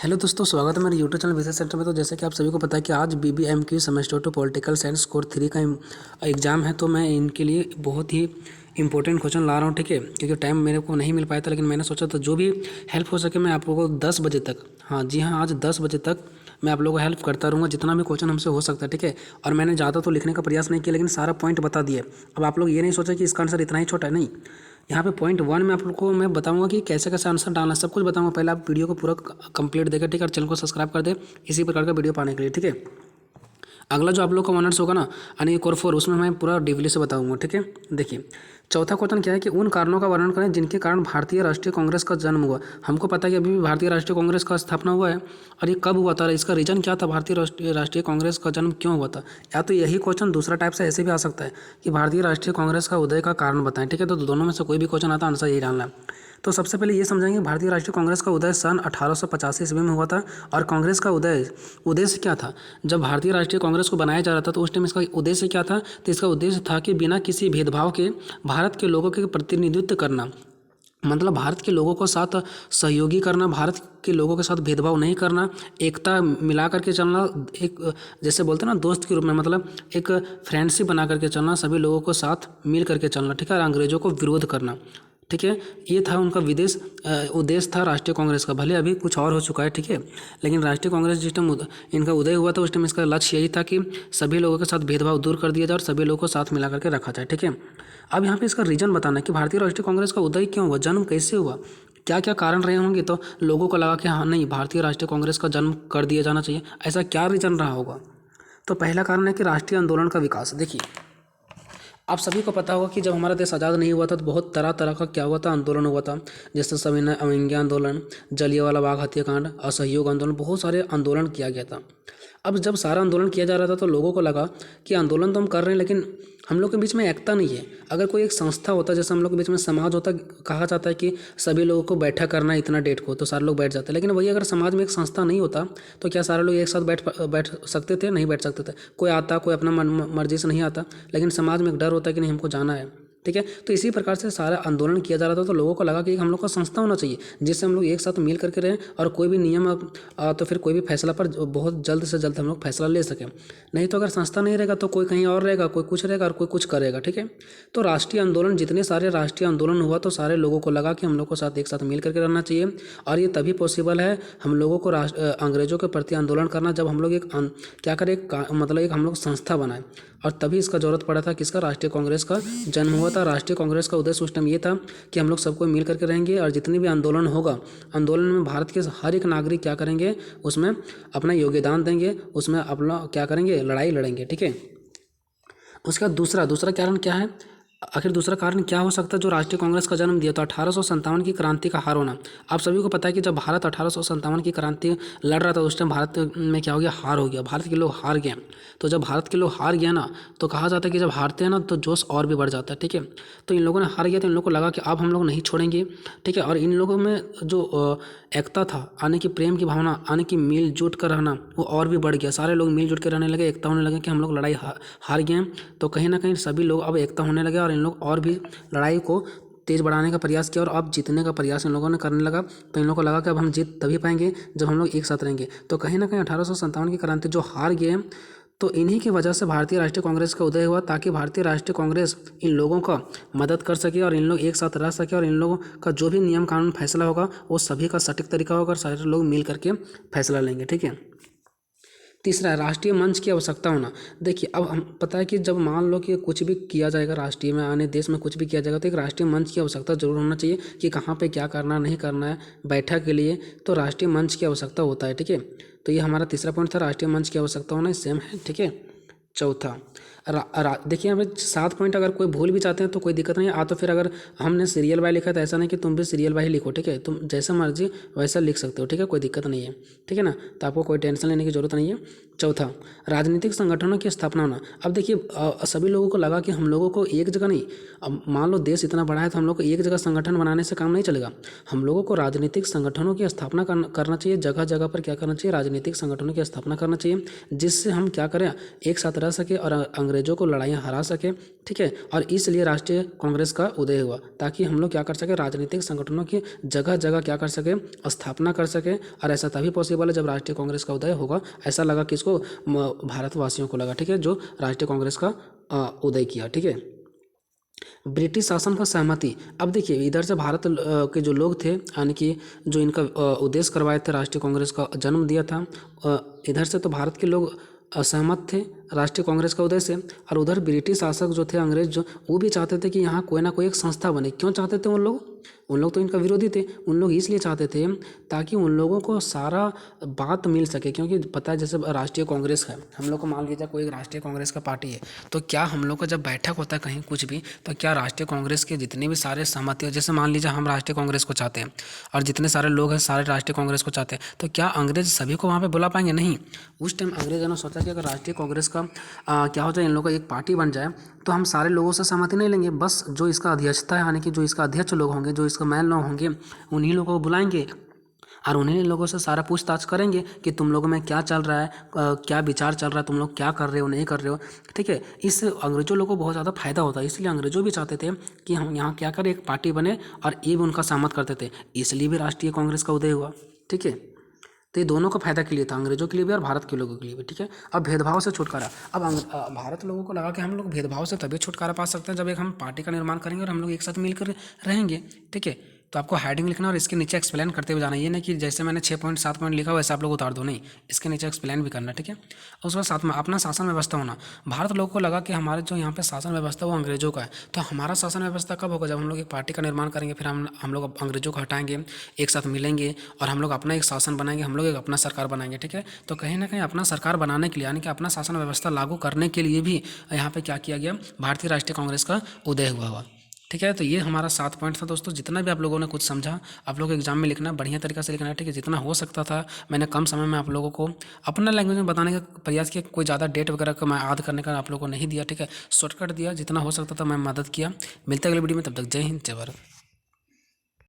Hello दोस्तों, स्वागत है मेरे यूट्यूब चैनल बिजनेस सेंटर में। तो जैसे कि आप सभी को पता है कि आज BBMQ semester 2 political science core 3 का एग्ज़ाम है। तो मैं इनके लिए बहुत ही इंपॉर्टेंट क्वेश्चन ला रहा हूँ, ठीक है। क्योंकि टाइम मेरे को नहीं मिल पाया था, लेकिन मैंने सोचा तो जो भी हेल्प हो सके मैं आप लोगों को 10 बजे तक, हाँ जी हाँ, आज 10 बजे तक मैं आप लोगों को हेल्प करता रहूँगा, जितना भी क्वेश्चन हमसे हो सकता है, ठीक है। और मैंने ज़्यादा तो लिखने का प्रयास नहीं किया, लेकिन सारा पॉइंट बता दिए। अब आप लोग ये नहीं सोचा कि इसका आंसर इतना ही छोटा है, नहीं। यहाँ पे पॉइंट 1 में आप लोग को मैं बताऊंगा कि कैसे कैसे आंसर डालना है, सब कुछ बताऊंगा। पहले आप वीडियो को पूरा कंप्लीट देकर, ठीक है, और चैनल को सब्सक्राइब कर दे इसी प्रकार का वीडियो पाने के लिए, ठीक है। अगला जो आप लोग का ऑनर्स होगा ना, यानी कोर 4, उसमें मैं पूरा डिटेल से बताऊंगा, ठीक है। देखिए, चौथा क्वेश्चन क्या है कि उन कारणों का वर्णन करें जिनके कारण भारतीय राष्ट्रीय कांग्रेस का जन्म हुआ। हमको पता है कि अभी भी भारतीय राष्ट्रीय कांग्रेस का स्थापना हुआ है, और ये कब हुआ था, इसका रीजन क्या था, भारतीय राष्ट्रीय कांग्रेस का जन्म क्यों हुआ था। या तो यही क्वेश्चन दूसरा टाइप से ऐसे भी आ सकता है कि भारतीय राष्ट्रीय कांग्रेस का उदय का कारण बताएं, ठीक है। तो दोनों में से कोई भी क्वेश्चन आता है, आंसर यही डालना है। तो सबसे पहले ये समझेंगे भारतीय राष्ट्रीय कांग्रेस का उदय सन 1885 ईस्वी में हुआ था। और कांग्रेस का उद्देश्य क्या था। जब भारतीय राष्ट्रीय कांग्रेस को बनाया जा रहा था तो उस टाइम इसका उद्देश्य क्या था। तो इसका उद्देश्य था कि बिना किसी भेदभाव के भारत के लोगों के प्रतिनिधित्व करना, मतलब भारत के लोगों को साथ सहयोगी करना, भारत के लोगों के साथ भेदभाव नहीं करना, एकता मिला करके चलना, एक जैसे बोलते हैं ना दोस्त के रूप में, मतलब एक फ्रेंडशिप बना करके चलना, सभी लोगों को साथ मिल करके चलना, ठीक है, और अंग्रेजों को विरोध करना, ठीक है। ये था उनका उद्देश्य था राष्ट्रीय कांग्रेस का। भले अभी कुछ और हो चुका है, ठीक है, लेकिन राष्ट्रीय कांग्रेस जिस टाइम इनका उदय हुआ था उस टाइम इसका लक्ष्य यही था कि सभी लोगों के साथ भेदभाव दूर कर दिया जाए और सभी लोगों को साथ मिला करके रखा जाए, ठीक है। अब यहाँ पे इसका रीजन बताना है कि भारतीय राष्ट्रीय कांग्रेस का उदय क्यों हुआ, जन्म कैसे हुआ, क्या क्या कारण रहे होंगे। तो लोगों को लगा कि हाँ नहीं, भारतीय राष्ट्रीय कांग्रेस का जन्म कर दिया जाना चाहिए, ऐसा क्या रीजन रहा होगा। तो पहला कारण है कि राष्ट्रीय आंदोलन का विकास। देखिए, आप सभी को पता होगा कि जब हमारा देश आज़ाद नहीं हुआ था तो बहुत तरह तरह का क्या हुआ था, आंदोलन हुआ था। जैसे सविनय अवज्ञा आंदोलन, जलियांवाला बाग हत्याकांड, असहयोग आंदोलन, बहुत सारे आंदोलन किया गया था। अब जब सारा आंदोलन किया जा रहा था तो लोगों को लगा कि आंदोलन तो हम कर रहे हैं, लेकिन हम लोग के बीच में एकता नहीं है। अगर कोई एक संस्था होता, जैसे हम लोग के बीच में समाज होता, कहा जाता है कि सभी लोगों को बैठा करना है इतना डेट को, तो सारे लोग बैठ जाते हैं। लेकिन वही अगर समाज में एक संस्था नहीं होता तो क्या सारे लोग एक साथ बैठ सकते थे? नहीं बैठ सकते थे। कोई आता, कोई अपना मर्जी से नहीं आता, लेकिन समाज में एक डर होता है कि नहीं हमको जाना है, ठीक है। तो इसी प्रकार से सारा आंदोलन किया जा रहा था। तो लोगों को लगा कि हम लोग का संस्था होना चाहिए जिससे हम लोग एक साथ मिल करके रहें, और कोई भी नियम तो फिर कोई भी फैसला पर बहुत जल्द से जल्द हम लोग फैसला ले सकें। नहीं तो अगर संस्था नहीं रहेगा तो कोई कहीं और रहेगा, कोई कुछ रहेगा और कोई कुछ करेगा, ठीक है। तो राष्ट्रीय आंदोलन, जितने सारे राष्ट्रीय आंदोलन हुआ तो सारे लोगों को लगा कि हम लोग को साथ एक साथ मिल करके रहना चाहिए। और ये तभी पॉसिबल है हम लोगों को अंग्रेजों के प्रति आंदोलन करना, जब हम लोग क्या करें, मतलब एक हम लोग संस्था बनाए। और तभी इसका जरूरत पड़ा था, किसका, राष्ट्रीय कांग्रेस का जन्म हुआ था। राष्ट्रीय कांग्रेस का उद्देश्य उस टाइम ये था कि हम लोग सबको मिल करके रहेंगे, और जितने भी आंदोलन होगा, आंदोलन में भारत के हर एक नागरिक क्या करेंगे, उसमें अपना योगदान देंगे, उसमें अपना क्या करेंगे, लड़ाई लड़ेंगे, ठीक है। उसका दूसरा कारण क्या है, आखिर दूसरा कारण क्या हो सकता है जो राष्ट्रीय कांग्रेस का जन्म दिया। तो 1857 की क्रांति का हार होना। आप सभी को पता है कि जब भारत 1857 की क्रांति लड़ रहा था उस टाइम भारत में क्या हो गया, हार हो गया, भारत के लोग हार गए। तो जब भारत के लोग हार गया ना, तो कहा जाता है कि जब हारते हैं ना तो जोश और भी बढ़ जाता है, ठीक है। तो इन लोगों ने हार गया तो इन लोगों को लगा कि अब हम लोग नहीं छोड़ेंगे, ठीक है। और इन लोगों में जो एकता था, आने की प्रेम की भावना, आने की मिलजुल कर रहना, वो और भी बढ़ गया। सारे लोग मिलजुल कर रहने लगे, एकता होने लगे कि हम लोग लड़ाई हार गए हैं। तो कहीं ना कहीं सभी लोग अब एकता होने लगे, और इन लोग और भी लड़ाई को तेज़ बढ़ाने का प्रयास किया, और अब जीतने का प्रयास इन लोगों ने करने लगा। तो इन लोगों को लगा कि अब हम जीत तभी पाएंगे जब हम लोग एक साथ रहेंगे। तो कहीं ना कहीं 1857 की क्रांति जो हार गए, तो इन्हीं की वजह से भारतीय राष्ट्रीय कांग्रेस का उदय हुआ, ताकि भारतीय राष्ट्रीय कांग्रेस इन लोगों का मदद कर सके और इन लोग एक साथ रह सके, और इन लोगों का जो भी नियम कानून फैसला होगा वो सभी का सटीक तरीका होगा और सारे लोग मिल करके फैसला लेंगे, ठीक है। तीसरा है राष्ट्रीय मंच की आवश्यकता होना। देखिए, अब हम पता है कि जब मान लो कि कुछ भी किया जाएगा राष्ट्रीय में, आने देश में कुछ भी किया जाएगा, तो एक राष्ट्रीय मंच की आवश्यकता जरूर होना चाहिए कि कहाँ पे क्या करना नहीं करना है बैठक के लिए। तो राष्ट्रीय मंच की आवश्यकता होता है, ठीक है। तो ये हमारा तीसरा पॉइंट था, राष्ट्रीय मंच की आवश्यकता होना, सेम है, ठीक है। चौथा, देखिए हमें 7 पॉइंट अगर कोई भूल भी चाहते हैं तो कोई दिक्कत नहीं है। तो फिर अगर हमने सीरियल बाय लिखा है तो ऐसा नहीं कि तुम भी सीरियल बाय ही लिखो, ठीक है। तुम जैसा मर्जी वैसा लिख सकते हो, ठीक है, कोई दिक्कत नहीं है, ठीक है ना। तो आपको कोई टेंशन लेने की जरूरत नहीं है। चौथा, राजनीतिक संगठनों की स्थापना होना। अब देखिए, सभी लोगों को लगा कि हम लोगों को एक जगह नहीं, अब मान लो देश इतना बड़ा है तो हम लोग को एक जगह संगठन बनाने से काम नहीं चलेगा। हम लोगों को राजनीतिक संगठनों की स्थापना करना चाहिए, जगह जगह पर क्या करना चाहिए, राजनीतिक संगठनों की स्थापना करना चाहिए, जिससे हम क्या करें, एक साथ रह सके और अंग्रेजों को लड़ाइयाँ हरा सके, ठीक है। और इसलिए राष्ट्रीय कांग्रेस का उदय हुआ, ताकि हम लोग क्या कर सके, राजनीतिक संगठनों की जगह जगह क्या कर सके, स्थापना कर सके। और ऐसा तभी पॉसिबल है जब राष्ट्रीय कांग्रेस का उदय होगा। ऐसा लगा किसको, भारतवासियों को लगा, ठीक है, जो राष्ट्रीय कांग्रेस का उदय किया, ठीक है। ब्रिटिश शासन का सहमति। अब देखिए इधर से भारत के जो लोग थे, यानी कि जो इनका उद्देश्य करवाए थे, राष्ट्रीय कांग्रेस का जन्म दिया था, इधर से तो भारत के लोग असहमत थे राष्ट्रीय कांग्रेस का उदय से। और उधर ब्रिटिश शासक जो थे, अंग्रेज जो, वो भी चाहते थे कि यहाँ कोई ना कोई एक संस्था बने। क्यों चाहते थे उन लोग तो इनका विरोधी थे। उन लोग इसलिए चाहते थे ताकि उन लोगों को सारा बात मिल सके, क्योंकि पता है जैसे राष्ट्रीय कांग्रेस है, हम लोग को मान लीजिए कोई राष्ट्रीय कांग्रेस का पार्टी है, तो क्या हम लोग का जब बैठक होता है कहीं कुछ भी, तो क्या राष्ट्रीय कांग्रेस के जितने भी सारे सहमति हो, जैसे मान लीजिए हम राष्ट्रीय कांग्रेस को चाहते हैं और जितने सारे लोग हैं सारे राष्ट्रीय कांग्रेस को चाहते हैं, तो क्या अंग्रेज सभी को वहाँ पर बुला पाएंगे? नहीं। उस टाइम अंग्रेजों ने सोचा कि अगर राष्ट्रीय कांग्रेस का क्या हो जाए, इन लोगों का एक पार्टी बन जाए, तो हम सारे लोगों से सहमति नहीं लेंगे, बस जो इसका अध्यक्षता है, यानी कि जो इसका अध्यक्ष लोग होंगे, जो इसका मैन लोग होंगे, उन्हीं लोगों को बुलाएंगे और उन्हीं लोगों से सारा पूछताछ करेंगे कि तुम लोगों में क्या चल रहा है, क्या विचार चल रहा है, तुम लोग क्या कर रहे हो, नहीं कर रहे हो, ठीक है। इससे अंग्रेजों लोगों को बहुत ज़्यादा फायदा होता है, इसलिए अंग्रेजों भी चाहते थे कि हम यहाँ क्या करें, एक पार्टी बने, और ये भी उनका सहमत करते थे। इसलिए भी राष्ट्रीय कांग्रेस का उदय हुआ, ठीक है। तो ये दोनों का फायदा के लिए था, अंग्रेजों के लिए भी और भारत के लोगों के लिए भी, ठीक है। अब भेदभाव से छुटकारा। अब भारत लोगों को लगा कि हम लोग भेदभाव से तभी छुटकारा पा सकते हैं जब एक हम पार्टी का निर्माण करेंगे और हम लोग एक साथ मिलकर रहेंगे, ठीक है। तो आपको हेडिंग लिखना और इसके नीचे एक्सप्लेन करते हुए जाना, ये नहीं कि जैसे मैंने 6 पॉइंट 7 पॉइंट लिखा वैसे आप लोग उतार दो, नहीं, इसके नीचे एक्सप्लेन भी करना, ठीक है। और उसके साथ में अपना शासन व्यवस्था होना। भारत लोगों को लगा कि हमारे जो यहाँ पे शासन व्यवस्था वो अंग्रेजों का है, तो हमारा शासन व्यवस्था कब होगा, जब हम लोग एक पार्टी का निर्माण करेंगे, फिर हम लोग अंग्रेजों को हटाएंगे, एक साथ मिलेंगे और हम लोग अपना एक शासन बनाएंगे, हम लोग एक अपना सरकार बनाएंगे, ठीक है। तो कहीं ना कहीं अपना सरकार बनाने के लिए, यानी कि अपना शासन व्यवस्था लागू करने के लिए भी यहाँ पे क्या किया गया, भारतीय राष्ट्रीय कांग्रेस का उदय हुआ, ठीक है। तो ये हमारा 7 पॉइंट था दोस्तों। जितना भी आप लोगों ने कुछ समझा, आप लोग एग्जाम में लिखना, बढ़िया तरीके से लिखना है, ठीक है। जितना हो सकता था मैंने कम समय में आप लोगों को अपना लैंग्वेज में बताने का प्रयास किया, कोई ज़्यादा डेट वगैरह का मैं याद करने का आप लोगों को नहीं दिया, ठीक है। शॉर्टकट दिया, जितना हो सकता था मैं मदद किया। मिलते अगले वीडियो में, तब तक जय हिंद, जय भारत।